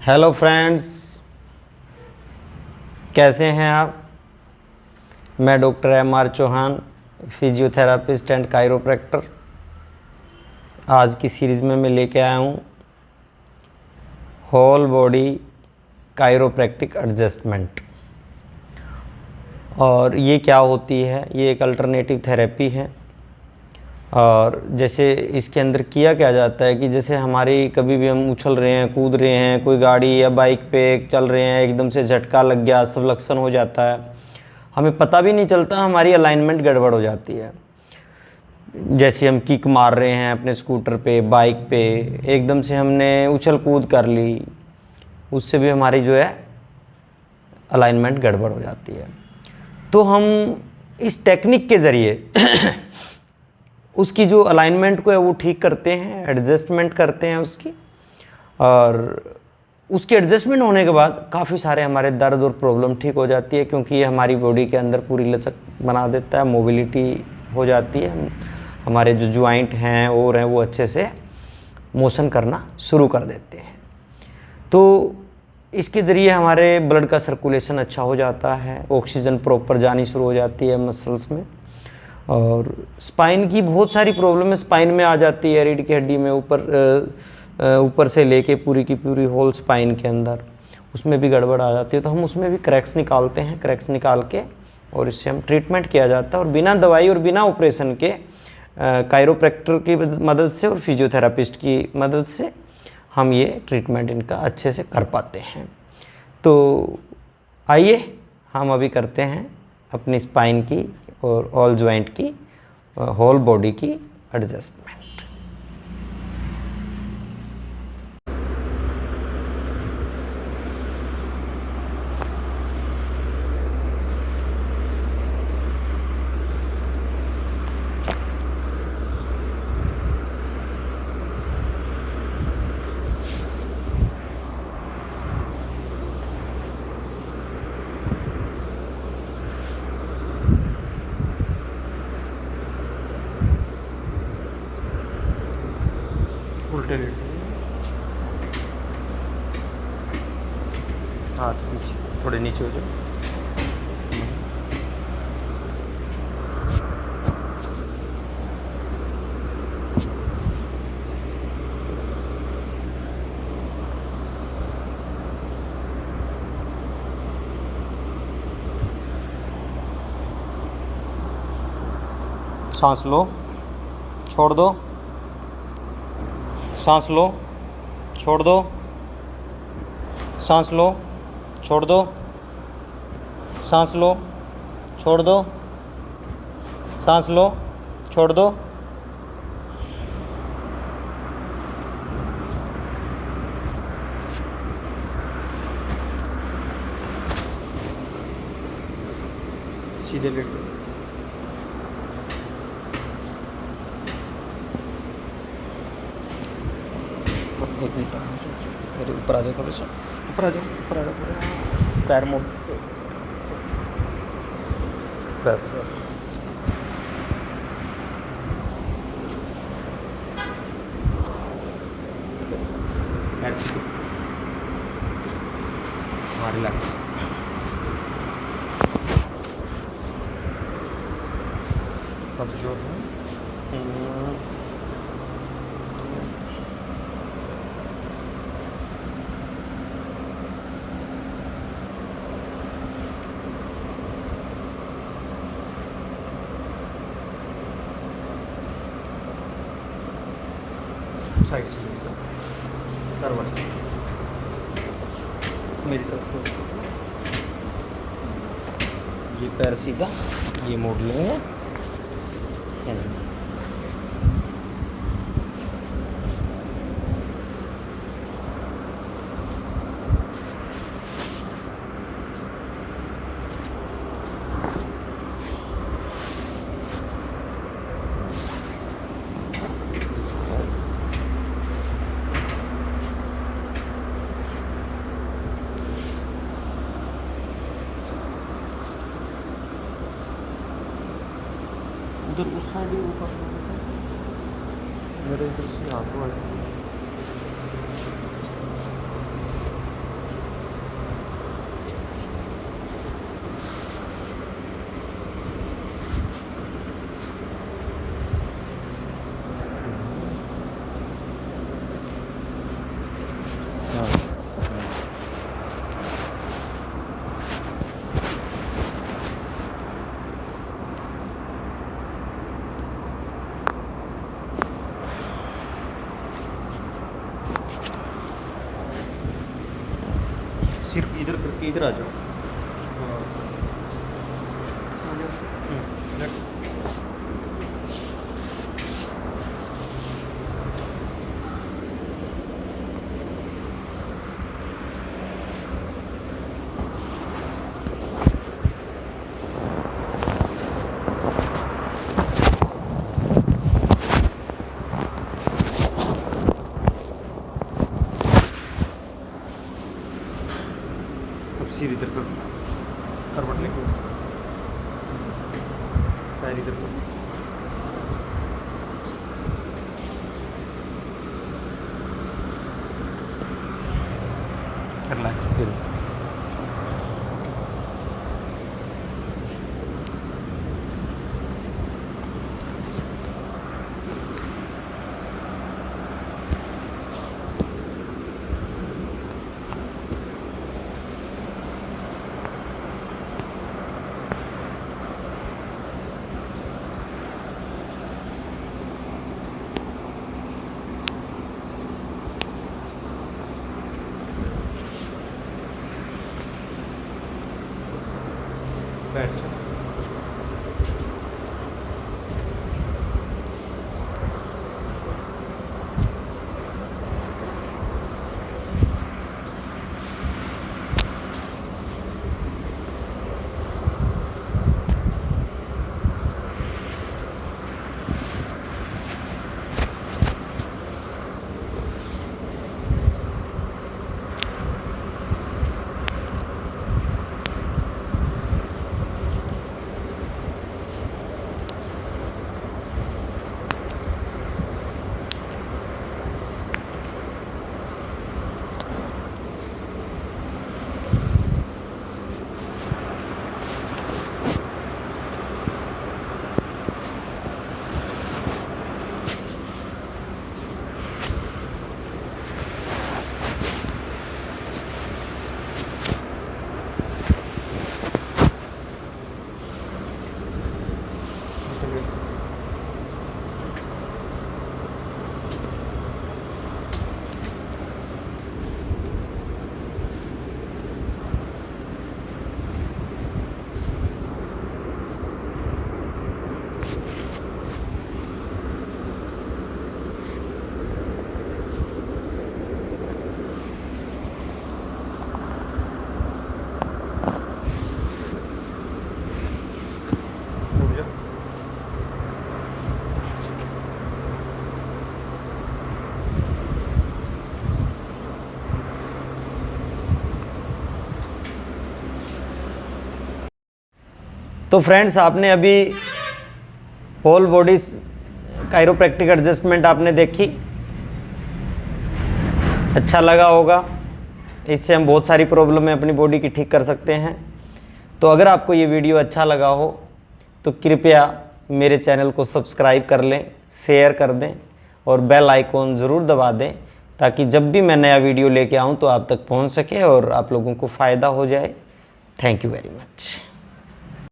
Hello friends, कैसे हैं आप। मैं doctor M R. Chauhan, physiotherapist and chiropractor. आज की सीरीज़ में मैं लेके आया हूँ होल बॉडी कायरोप्रैक्टिक एडजस्टमेंट। और ये क्या होती है? ये एक अल्टरनेटिव थेरेपी है। और जैसे इसके अंदर किया क्या जाता है कि जैसे हमारी कभी भी हम उछल रहे हैं, कूद रहे हैं, कोई गाड़ी या बाइक पे चल रहे हैं, एकदम से झटका लग गया, सबलक्शन हो जाता है, हमें पता भी नहीं चलता, हमारी अलाइनमेंट गड़बड़ हो जाती है। जैसे हम किक मार रहे हैं अपने स्कूटर पे, बाइक पे, एकदम से हमने उछल कूद कर ली, उससे भी हमारी जो है अलाइनमेंट गड़बड़ हो जाती है। तो हम इस टेक्निक के ज़रिए उसकी जो अलाइनमेंट को है वो ठीक करते हैं, एडजस्टमेंट करते हैं उसकी। और उसकी एडजस्टमेंट होने के बाद काफ़ी सारे हमारे दर्द और प्रॉब्लम ठीक हो जाती है, क्योंकि ये हमारी बॉडी के अंदर पूरी लचक बना देता है, मोबिलिटी हो जाती है, हमारे जो जॉइंट हैं और हैं वो अच्छे से मोशन करना शुरू कर देते हैं। तो इसके ज़रिए हमारे ब्लड का सर्कुलेशन अच्छा हो जाता है, ऑक्सीजन प्रॉपर जानी शुरू हो जाती है मसल्स में। और स्पाइन की बहुत सारी प्रॉब्लम है, स्पाइन में आ जाती है, रीढ़ की हड्डी में ऊपर से लेके पूरी की पूरी होल स्पाइन के अंदर, उसमें भी गड़बड़ आ जाती है। तो हम उसमें भी क्रैक्स निकालते हैं, क्रैक्स निकाल के और इससे हम ट्रीटमेंट किया जाता है। और बिना दवाई और बिना ऑपरेशन के कायरोप्रैक्टर की मदद से और फिजियोथेरापिस्ट की मदद से हम ये ट्रीटमेंट इनका अच्छे से कर पाते हैं। तो आइए हम अभी करते हैं अपनी स्पाइन की और ऑल जॉइंट की, होल बॉडी की एडजस्टमेंट। उल्टे लेट जाइए, हाथ नीचे, थोड़े नीचे हो जाओ। सांस लो, छोड़ दो, सांस लो, छोड़ दो, सांस लो, छोड़ दो, सांस लो, छोड़ दो, सांस लो, छोड़ दो। सीधे लेट लो। एक मिनट, अरे ऊपर आ जाओ, थोड़ा सा ऊपर आ जाओ, ऊपर आ जाओ, पैर मोड़, बस बस। रिलैक्स। अब जो है साइड से ले जाओ, करवट से मेरी तरफ। ये पैर सीधा, ये मोड़ लेंगे। उधर उस साइड ही ऊपर मेरे इधर से हाथों वाले कि इधर आ जाओ। हाँ। लेफ्ट। अब सिर इधर कर, करवट ले, पैर इधर कर। रिलैक्स कर। बैठ जा। तो फ्रेंड्स, आपने अभी होल बॉडी कायरोप्रैक्टिक एडजस्टमेंट आपने देखी, अच्छा लगा होगा। इससे हम बहुत सारी प्रॉब्लम अपनी बॉडी की ठीक कर सकते हैं। तो अगर आपको ये वीडियो अच्छा लगा हो तो कृपया मेरे चैनल को सब्सक्राइब कर लें, शेयर कर दें और बेल आइकॉन ज़रूर दबा दें, ताकि जब भी मैं नया वीडियो लेके आऊँ तो आप तक पहुँच सके और आप लोगों को फ़ायदा हो जाए। Thank you very much.